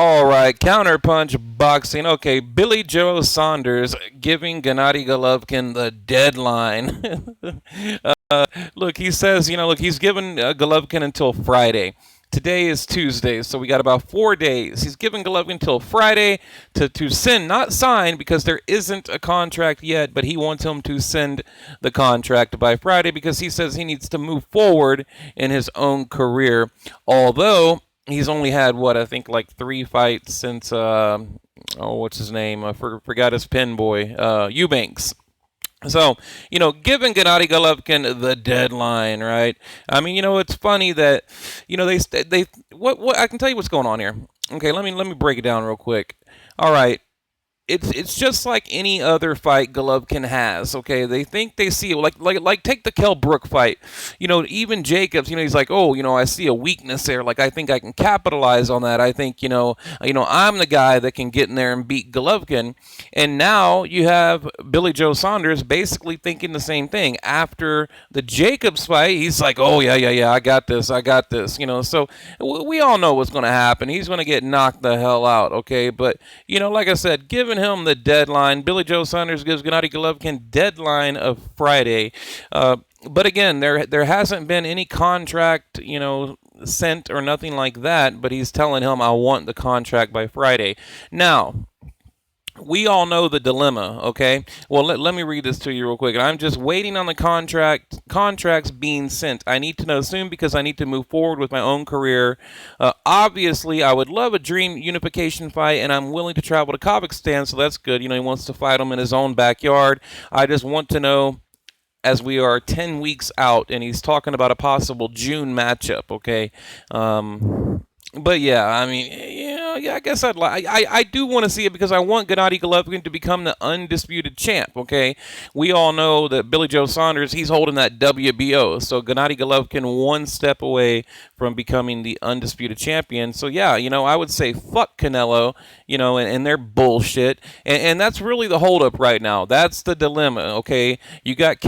All right, counterpunch boxing. Okay, Billy Joe Saunders giving Gennady Golovkin the deadline. Look, he says, look, he's given Golovkin until Friday. Today is Tuesday, so we got about 4 days. He's given Golovkin until Friday to send, not sign, because there isn't a contract yet, but he wants him to send the contract by Friday because he says he needs to move forward in his own career. Although he's only had what I think like 3 fights since what's his name? I forgot his pin boy, Eubanks. So, giving Gennady Golovkin the deadline, right? I mean, it's funny that, they what I can tell you what's going on here. Okay, let me break it down real quick. All right, it's just like any other fight Golovkin has. Okay, they think they see it like take the Kell Brook fight. Even Jacobs. He's like, oh, I see a weakness there. Like I think I can capitalize on that. I think I'm the guy that can get in there and beat Golovkin. And now you have Billy Joe Saunders basically thinking the same thing after the Jacobs fight. He's like, oh yeah, I got this. So we all know what's going to happen. He's going to get knocked the hell out. Okay, but like I said, giving him the deadline. Billy Joe Saunders gives Gennady Golovkin deadline of Friday. But again, there hasn't been any contract, sent or nothing like that. But he's telling him, I want the contract by Friday. Now, we all know the dilemma, okay? Well, let me read this to you real quick. I'm just waiting on the contracts being sent. I need to know soon because I need to move forward with my own career. Obviously, I would love a dream unification fight, and I'm willing to travel to Kazakhstan, so that's good. He wants to fight him in his own backyard. I just want to know, as we are 10 weeks out, and he's talking about a possible June matchup, okay? But yeah, I mean, I guess I do want to see it because I want Gennady Golovkin to become the undisputed champ. Okay, we all know that Billy Joe Saunders, he's holding that WBO, so Gennady Golovkin one step away from becoming the undisputed champion. So yeah, I would say fuck Canelo, and their bullshit, and that's really the holdup right now. That's the dilemma. Okay, you got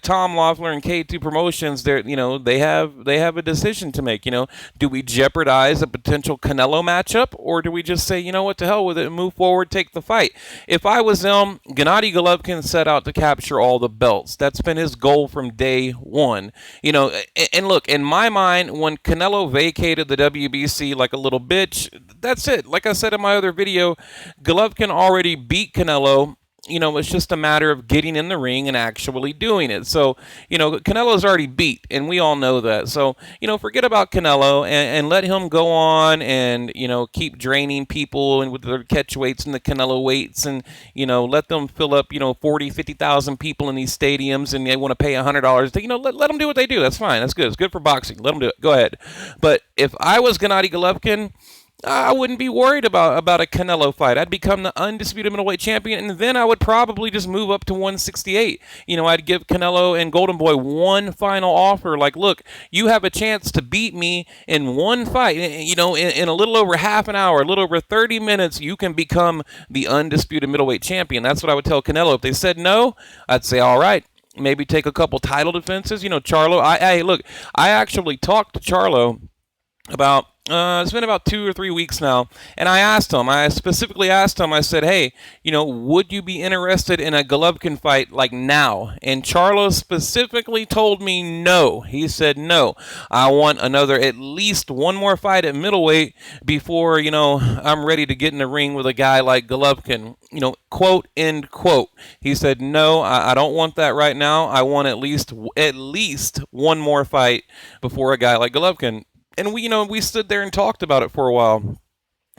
Tom Loeffler and K2 Promotions. They have a decision to make. Do we jeopardize a potential Canelo matchup, or do we just say, what, to hell with it, and move forward, take the fight? If I was them, Gennady Golovkin set out to capture all the belts. That's been his goal from day one. And look, in my mind, when Canelo vacated the WBC like a little bitch, that's it. Like I said in my other video, Golovkin already beat Canelo. It's just a matter of getting in the ring and actually doing it. So, Canelo's already beat, and we all know that. So, forget about Canelo and let him go on and, keep draining people and with their catch weights and the Canelo weights and, let them fill up, 40, 50,000 people in these stadiums and they want to pay $100. Let them do what they do. That's fine. That's good. It's good for boxing. Let them do it. Go ahead. But if I was Gennady Golovkin, I wouldn't be worried about a Canelo fight. I'd become the undisputed middleweight champion, and then I would probably just move up to 168. I'd give Canelo and Golden Boy one final offer. Like, look, you have a chance to beat me in one fight. In a little over half an hour, a little over 30 minutes, you can become the undisputed middleweight champion. That's what I would tell Canelo. If they said no, I'd say, all right, maybe take a couple title defenses. Charlo. I actually talked to Charlo about it's been about 2 or 3 weeks now, and I specifically asked him, I said, hey, would you be interested in a Golovkin fight like now? And Charlo specifically told me no. He said, no, I want at least one more fight at middleweight before, I'm ready to get in the ring with a guy like Golovkin. Quote, end quote. He said, no, I don't want that right now. I want at least one more fight before a guy like Golovkin. And we stood there and talked about it for a while.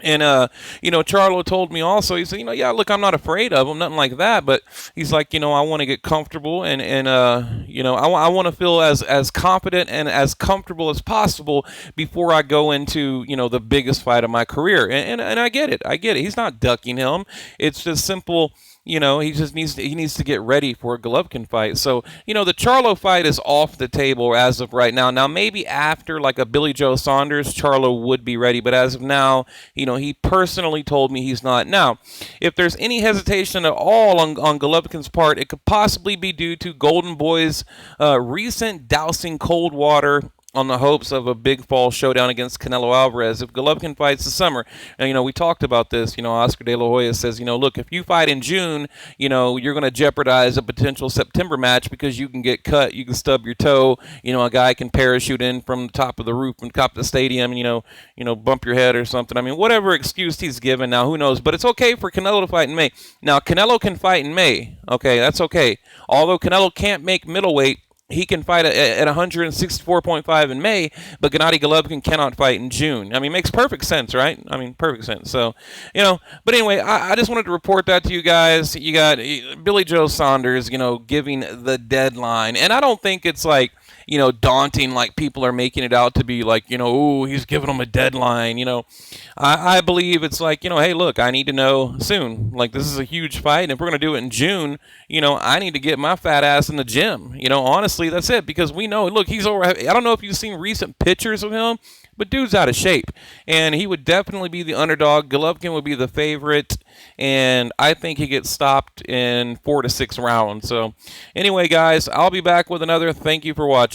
And, Charlo told me also, he said, yeah, look, I'm not afraid of him, nothing like that. But he's like, I want to get comfortable and I want to feel as confident and as comfortable as possible before I go into, the biggest fight of my career. And I get it. He's not ducking him. It's just simple. He just needs to get ready for a Golovkin fight. So, the Charlo fight is off the table as of right now. Now, maybe after like a Billy Joe Saunders, Charlo would be ready. But as of now, he personally told me he's not. Now, if there's any hesitation at all on Golovkin's part, it could possibly be due to Golden Boy's recent dousing cold water on the hopes of a big fall showdown against Canelo Alvarez. If Golovkin fights this summer, and we talked about this. Oscar De La Hoya says, look, if you fight in June, you're going to jeopardize a potential September match because you can get cut, you can stub your toe, a guy can parachute in from the top of the roof and top of the stadium, and, bump your head or something. I mean, whatever excuse he's given now, who knows? But it's okay for Canelo to fight in May. Now, Canelo can fight in May. Okay, that's okay. Although Canelo can't make middleweight, he can fight at 164.5 in May, but Gennady Golovkin cannot fight in June. I mean, it makes perfect sense, right? I mean, perfect sense. So, but anyway, I just wanted to report that to you guys. You got Billy Joe Saunders, giving the deadline. And I don't think it's like, daunting like people are making it out to be like, oh, he's giving them a deadline. I believe it's like, hey, look, I need to know soon. Like, this is a huge fight. And if we're going to do it in June, I need to get my fat ass in the gym. Honestly, that's it. Because we know, look, he's over. I don't know if you've seen recent pictures of him, but dude's out of shape. And he would definitely be the underdog. Golovkin would be the favorite. And I think he gets stopped in 4 to 6 rounds. So anyway, guys, I'll be back with another. Thank you for watching.